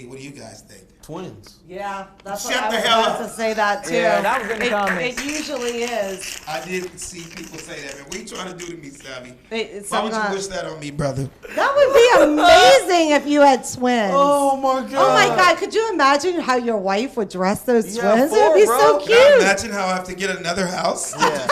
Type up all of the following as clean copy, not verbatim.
me. What do you guys think? Twins. Yeah, that's Shut what the I was hell about up. to say that too. Yeah, that was in the comments. It usually is. I did see people say that, man. What are you trying to do to me, Savvy? It's Why would you sometimes- wish that on me, brother? That would be amazing if you had twins. Oh my God. Oh my God! Could you imagine how your wife would dress those You have twins? It four, would be bro. so Now cute. imagine how I have to get another house. Yeah.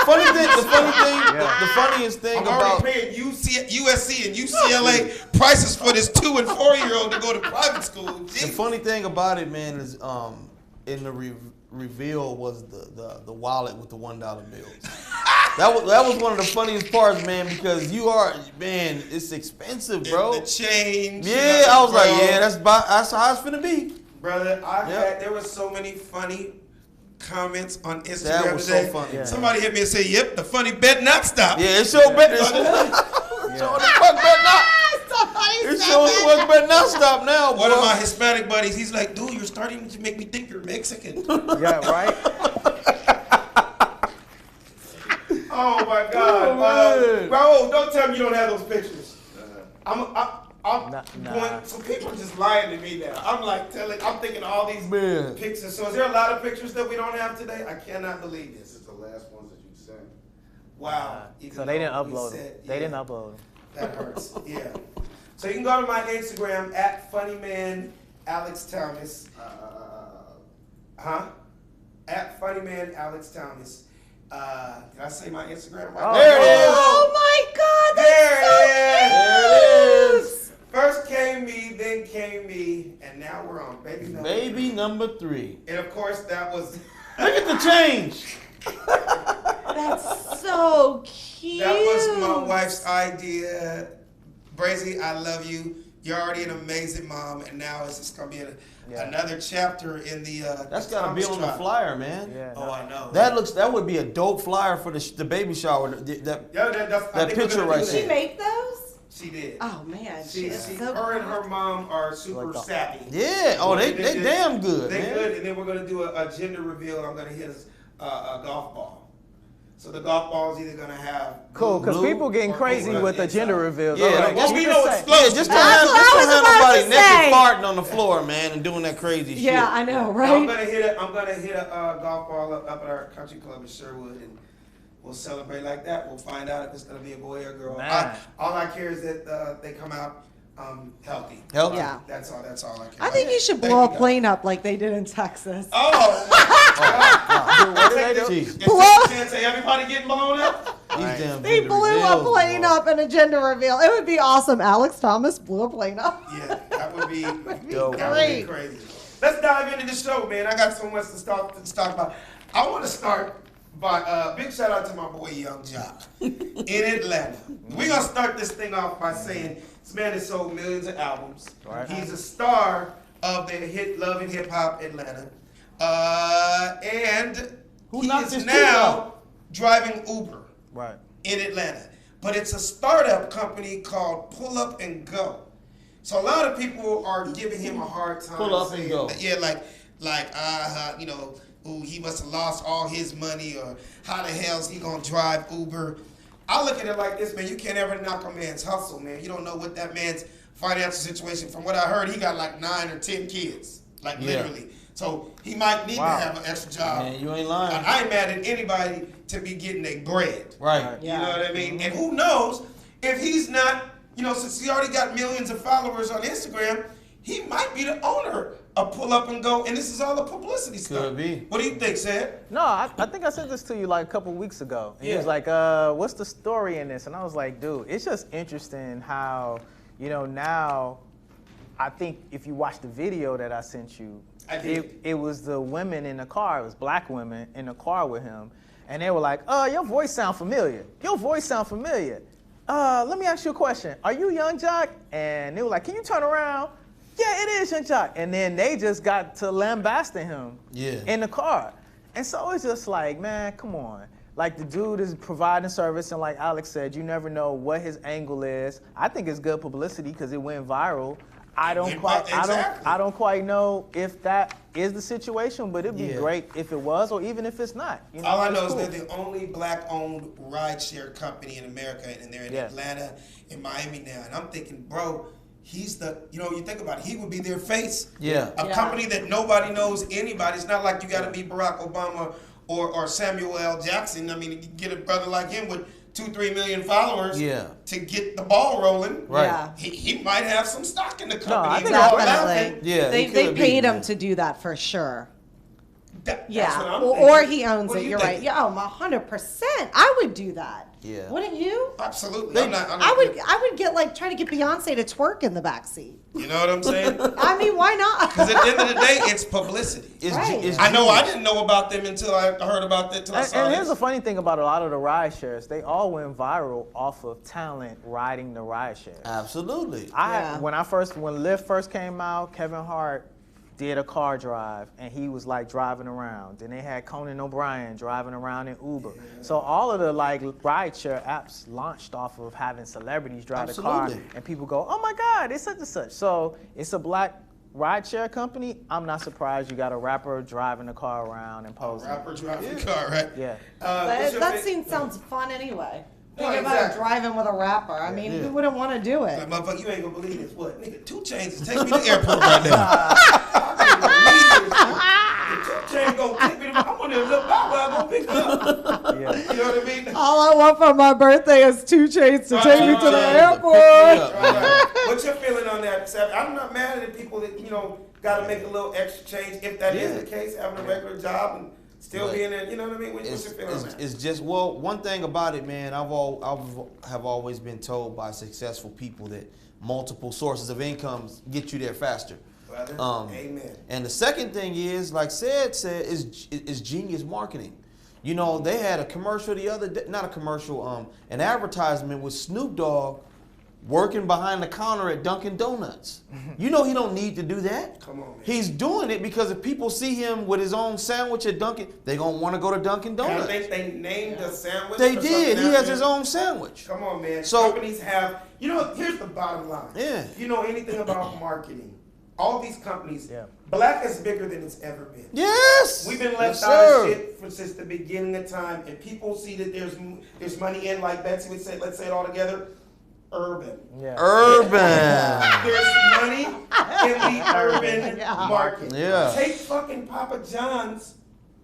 The funniest thing I'm about already paying USC and UCLA prices for this 2- and 4-year-old to go to private school. the Jeez. funny thing about it, man, is in the reveal was the wallet with the $1 bills. That was one of the funniest parts, man, because it's expensive, bro. And the change. Yeah, I was like, yeah, that's how it's finna be. Brother, there were so many funny comments on Instagram That was today. so funny. Yeah. Somebody hit me and said, "Yep, the funny bet not stop." Yeah, it's your bet. It's your the fuck bet not. It's your fuck bet not stop now, boy. One of my Hispanic buddies, he's like, "Dude, you're starting to make me think you're Mexican." Yeah, right? Oh my God, bro! Don't tell me you don't have those pictures. I'm going. So people are just lying to me now. I'm thinking all these Man. pictures. So is there a lot of pictures that we don't have today? I cannot believe this. This is the last ones that you sent. Wow. Even So they didn't though we upload said- them. They yeah, didn't upload them. That hurts. Yeah. So you can go to my Instagram at funnyman Alex Thomas. At funnyman Alex Thomas. Did I say my Instagram right? Oh, There it is. Oh my God! There That's it so is. cute. First came me, then came me, and now we're on baby number. Baby number 3. And of course that was Look at the change. That's so cute. that was my wife's idea. Brazy, I love you. You're already an amazing mom, and now it's just gonna be another chapter in the. That's gotta be on the flyer, man. Yeah. Oh, I know. That would be a dope flyer for the baby shower. Yeah, that's, that I think we're picture gonna right do Did she that. make those? She did. Oh man, She, is so her and cool. her mom are super Like the- savvy. Yeah. Oh, they just- damn good, They man. good, and then we're gonna do a gender reveal. I'm gonna hit a golf ball. So the golf ball is either gonna have Cool, because Blue people getting or crazy pink with the inside. gender reveals. Yeah, All right, well, you we can know say. it's close. Yeah, just don't That's have, what just I was don't have about nobody to naked say. farting on the floor, man, and doing that crazy shit. Yeah, I know, I'm right? gonna hit a golf ball up at our country club in Sherwood, and we'll celebrate like that. We'll find out if it's gonna be a boy or a girl. Man. All I care is that they come out healthy. Healthy. Yeah. That's all I care. I think you should Thank blow a God. plane up like they did in Texas. Oh, What did they do? Jeez. Blow- Say everybody getting blown up. These damn They gender blew a reveals, plane bro. up in a gender reveal. It would be awesome. Alex Thomas blew a plane up. Yeah, that would be Dope. that would be Great. crazy. Let's dive into the show, man. I got so much to talk about. I want to start by big shout out to my boy Young Jock in Atlanta. We're gonna start this thing off by saying this man has sold millions of albums. Right. He's a star of the hit Love and Hip Hop Atlanta, and Who he knocked is his now teeth out? driving Uber Right. in Atlanta. But it's a startup company called Pull Up and Go. So a lot of people are giving him a hard time. Pull Up and saying Go. that, yeah, ooh, he must have lost all his money, or how the hell's he gonna drive Uber? I look at it like this, man. You can't ever knock a man's hustle, man. You don't know what that man's financial situation. From what I heard, he got like 9 or 10 kids, like Yeah. literally. So he might need Wow. to have an extra job. Man, you ain't lying. I ain't mad at anybody to be getting their bread. Right. You know what I mean? And who knows if he's not, since he already got millions of followers on Instagram, he might be the owner of Pull Up and Go, and this is all the publicity stuff. Could be. What do you think, Sid? No, I think I sent this to you like a couple weeks ago. And he was Yeah. like, what's the story in this? And I was like, dude, it's just interesting how, now I think if you watch the video that I sent you, I did. it was the women in the car, it was black women in the car with him. And they were like, your voice sound familiar. Your voice sound familiar. Let me ask you a question. Are you Young Jock? And they were like, can you turn around? Yeah, it is Young Jock. And then they just got to lambasting him in the car. And so it's just like, man, come on. Like, the dude is providing service, and like Alex said, you never know what his angle is. I think it's good publicity because it went viral. I don't quite know if that is the situation, but it'd be great if it was, or even if it's not. All I it's know cool. is they're the only black-owned rideshare company in America, and they're in Atlanta, in Miami now. And I'm thinking, bro, he's the, you think about it, he would be their face. Yeah. A company that nobody knows anybody. It's not like you got to be Barack Obama or Samuel L. Jackson. I mean, you get a brother like him with 2-3 million followers to get the ball rolling. Right. Yeah. He might have some stock in the company. I think Definitely. Yeah, They could be, paid him man. to do that for sure. That's what Yeah. I'm Or thinking. he owns What it. do you You're think? right. Yeah, 100%. I would do that. Yeah. Wouldn't you? Absolutely. I'm not, I would get try to get Beyonce to twerk in the backseat. You know what I'm saying? I mean, why not? Because at the end of the day, it's publicity. Right. I know I didn't know about them until I heard about that. Until I saw And here's this. the funny thing about a lot of the ride shares, they all went viral off of talent riding the ride share. Absolutely. When Lyft first came out, Kevin Hart did a car drive and he was like driving around. Then they had Conan O'Brien driving around in Uber. So all of the like rideshare apps launched off of having celebrities drive the car, and people go, "Oh my God, it's such and such." So it's a black rideshare company. I'm not surprised you got a rapper driving the car around and posing. Rapper driving the car, right? Yeah. But that scene sounds fun anyway. No, Think about exactly. driving with a rapper. I mean, who wouldn't want to do it? Like, motherfucker, you ain't gonna believe this. What? Nigga, 2 Chainz is taking me to the airport right now. I can't believe this. 2 Chainz gonna take me to I want to look back where I'm gonna pick up. Yeah. You know what I mean? All I want for my birthday is 2 Chainz to take me to the Right. airport. Right. What's your feeling on that, Sam? I'm not mad at the people that, got to make a little extra change. If that is the case, having a regular job and still being in, you know what I mean? What's your feeling on that? It's just, well, one thing about it, man, I have always been told by successful people that multiple sources of income get you there faster. Brother, amen. And the second thing is, like said, is genius marketing. They had a commercial the other day, not a commercial, an advertisement with Snoop Dogg working behind the counter at Dunkin' Donuts. He don't need to do that. Come on, man. He's doing it because if people see him with his own sandwich at Dunkin', they're going to want to go to Dunkin' Donuts. I think they named the sandwich. They or did. something He has after his him. own sandwich. Come on, man. So- Companies have, here's the bottom line. Yeah. If you know anything about marketing, all these companies, Yeah. black is bigger than it's ever been. Yes. We've been left Yes, out sir. of shit since the beginning of time, and people see that there's money in, like Betsy would say, let's say it all together, urban. Yeah. Urban. There's money in the urban market. Yeah. Take fucking Papa John's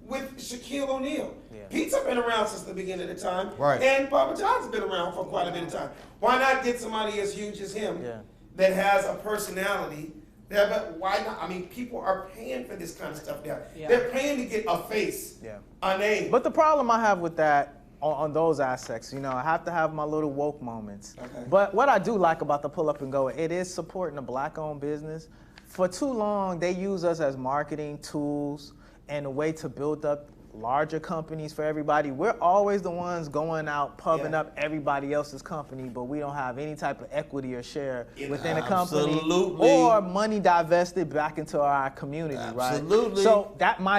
with Shaquille O'Neal. Yeah. Pizza been around since the beginning of the time, Right. and Papa John's been around for quite a bit of time. Why not get somebody as huge as him Yeah. that has a personality? But why not? I mean, people are paying for this kind of stuff now. Yeah. They're paying to get a face, Yeah. a name. But the problem I have with that, on those aspects, I have to have my little woke moments. Okay. But what I do like about the pull up and go, it is supporting a black-owned business. For too long, they use us as marketing tools and a way to build up larger companies for everybody. We're always the ones going out, pubbing up everybody else's company, but we don't have any type of equity or share within the company Absolutely. or money divested back into our community, right? Absolutely. So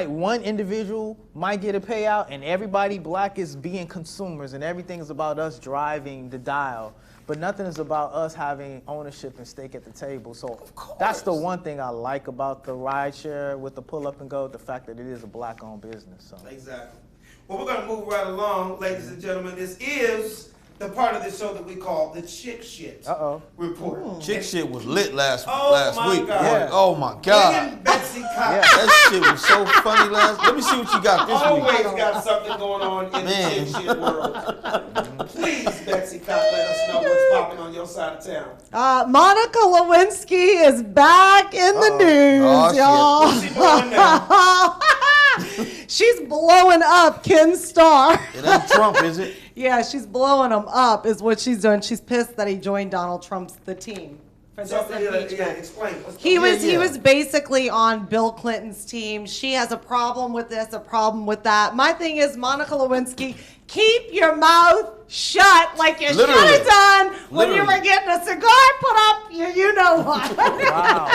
one individual might get a payout, and everybody black is being consumers, and everything is about us driving the dial. But nothing is about us having ownership and stake at the table. So that's the one thing I like about the rideshare with the pull up and go, the fact that it is a black owned business. So. Exactly. Well, we're going to move right along, ladies and gentlemen. This is the part of the show that we call the Chick Shit Report. Chick shit was lit last my week. God. Boy. Yeah. Oh my God. Bringing Betsy Cox. That shit was so funny last. Let me see what you got this Always week. got something going on in Man. the Chick Shit world. Please, Betsy Cox, let us know what's popping on your side of town. Monica Lewinsky is back in the news, Oh, shit. y'all. What's she doing now? She's blowing up Ken Starr. It ain't Trump, is it? Yeah, she's blowing him up is what she's doing. She's pissed that he joined Donald Trump's the team for this impeachment. Explain. What's He going was he was basically on Bill Clinton's team. She has a problem with this, a problem with that. My thing is, Monica Lewinsky, keep your mouth shut like you should Literally. have done when you Literally. were getting a cigar put up. You know what? Wow.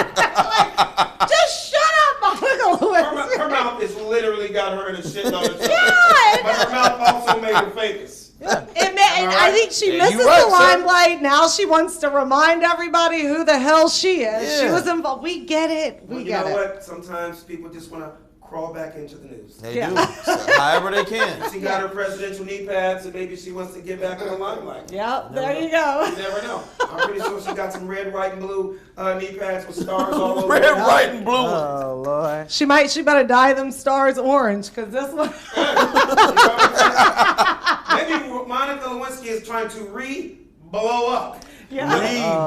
Just shut up, Monica Lewinsky. Her mouth has literally got her in a shitload of trouble. Yeah. But her mouth also made her famous. Yeah. And I think she Yeah, you misses right, the sir. limelight. Now she wants to remind everybody who the hell she is. She Yeah. was involved. We get it. Well, We you get know it. what? Sometimes people just want to crawl back into the news. They Yeah. do. So, however they can. She got her presidential knee pads, and maybe she wants to get back in the limelight. Yep, there you go. You never know. I'm pretty sure she got some red, white, and blue knee pads with stars all over. Red, them. white, and blue. Oh Lord. She better dye them stars orange, because this one. You know what I'm saying? Maybe Monica Lewinsky is trying to blow up. Yeah.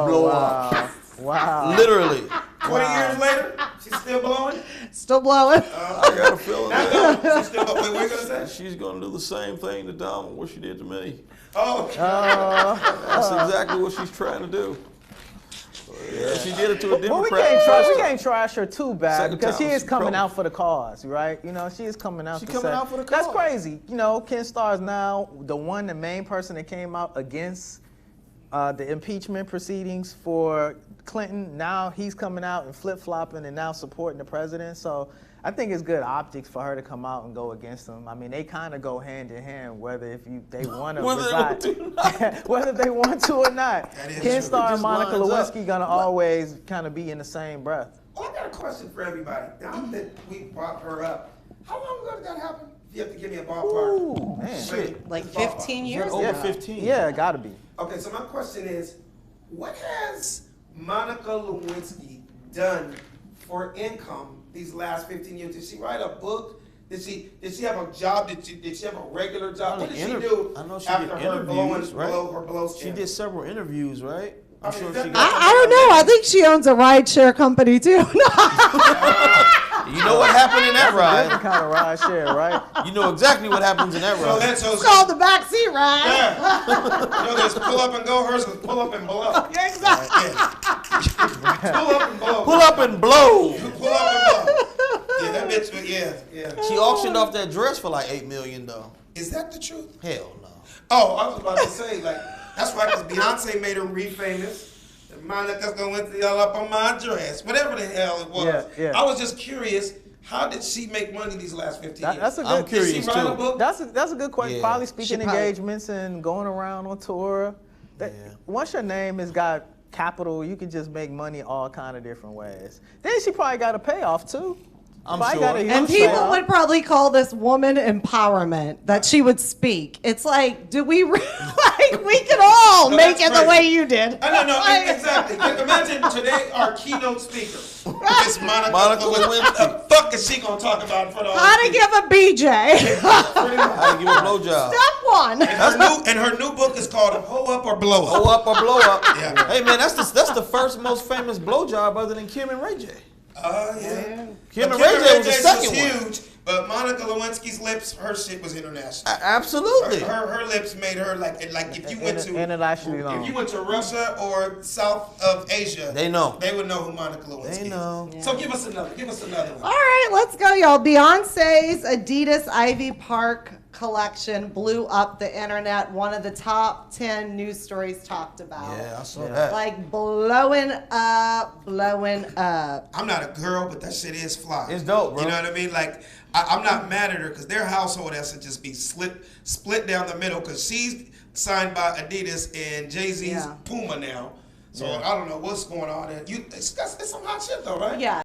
Blow wow. up. Wow. Literally. 20 years later, she's still blowing. Still blowing. I got a feeling Not that blowing. She's still blowing. What were you gonna say? she's going to do the same thing to Donald what she did to me. Oh. That's exactly what she's trying to do. Yeah, she did it to a Well, we Democrat. can't trash her too bad Second because she time is she coming broke. out for the cause, right? You know, she is coming out. She to coming say- out for the That's cause. crazy. You know, Ken Starr is now the main person that came out against the impeachment proceedings for Clinton. Now he's coming out and flip-flopping and now supporting the president. So I think it's good optics for her to come out and go against him. I mean, they kind of go hand in hand, whether they want to Whether they want to or not. whether they want to or not. That is Ken true. Starr It and just Monica lines up. Lewinsky gonna always kind of be in the same breath. Oh, I got a question for everybody. Now that we brought her up, how long ago did that happen? You have to give me a ballpark. Ooh, man. Shit. Like Ballpark. 15 years Over ago. 15. Yeah, it gotta be. Okay, so my question is, what has Monica Lewinsky done for income these last 15 years? Did she write a book? Did she have a job? Did she have a regular job? What did she do I know she after did her interviews, right? blow She scandal? did several interviews, right? I'm I mean, sure that- she got. I don't know. I think she owns a rideshare company too. You know what happened in that Different ride? kind of ride share, right? You know exactly what happens in that So ride. that's so It's called the backseat ride. yeah. You know, there's pull up and go. Hers is pull up and blow. Yeah, exactly. Yeah. Pull up and blow. Pull up and blow. Pull up and blow. Yeah, that bitch. Yeah. She auctioned off that dress for like $8 million though. Is that the truth? Hell no. Oh, I was about to say, like, that's right, because Beyonce made her re-famous. And Monica's going to yell up on my dress. Whatever the hell it was. Yeah. I was just curious, how did she make money these last 15 years? That's a I'm good. curious. Did she write a too. book? That's a good question. Yeah. Probably speaking She probably- engagements and going around on tour. Yeah. Once your name has got capital, you can just make money all kind of different ways. Then she probably got a payoff too. I'm Probably sure. got a huge And people payoff. would probably call this woman empowerment that she would speak. It's like, do we like we could all No, make that's it the way crazy. you did? I know, Like- exactly. Imagine today our keynote speaker is Monica Lewinsky. The fuck is she going to talk about in front of all How to these give a BJ. people? Pretty much. How to give a blowjob. Step one. And her new book is called Hoe Up or Blow Up. Blow up or blow up. Yeah. Hey man, that's the first most famous blowjob other than Kim and Ray J. Yeah. Kim But and Ray J was the J's second one. huge, but Monica Lewinsky's lips, her shit was international. Absolutely. Her lips made her like if you went to Internationally if known. you went to Russia or South of Asia, They know. they would know who Monica Lewinsky They know. is. So give us another one. All right, let's go, y'all. Beyonce's Adidas Ivy Park collection blew up the internet. One of the top 10 news stories talked about. Yeah, I saw that. Like blowing up. I'm not a girl, but that shit is fly. It's dope, bro. You know what I mean? Like I'm not mad at her because their household has to just be split down the middle because she's signed by Adidas and Jay-Z's Yeah. Puma now. So I don't know what's going on. And it's some hot shit though, right? Yeah.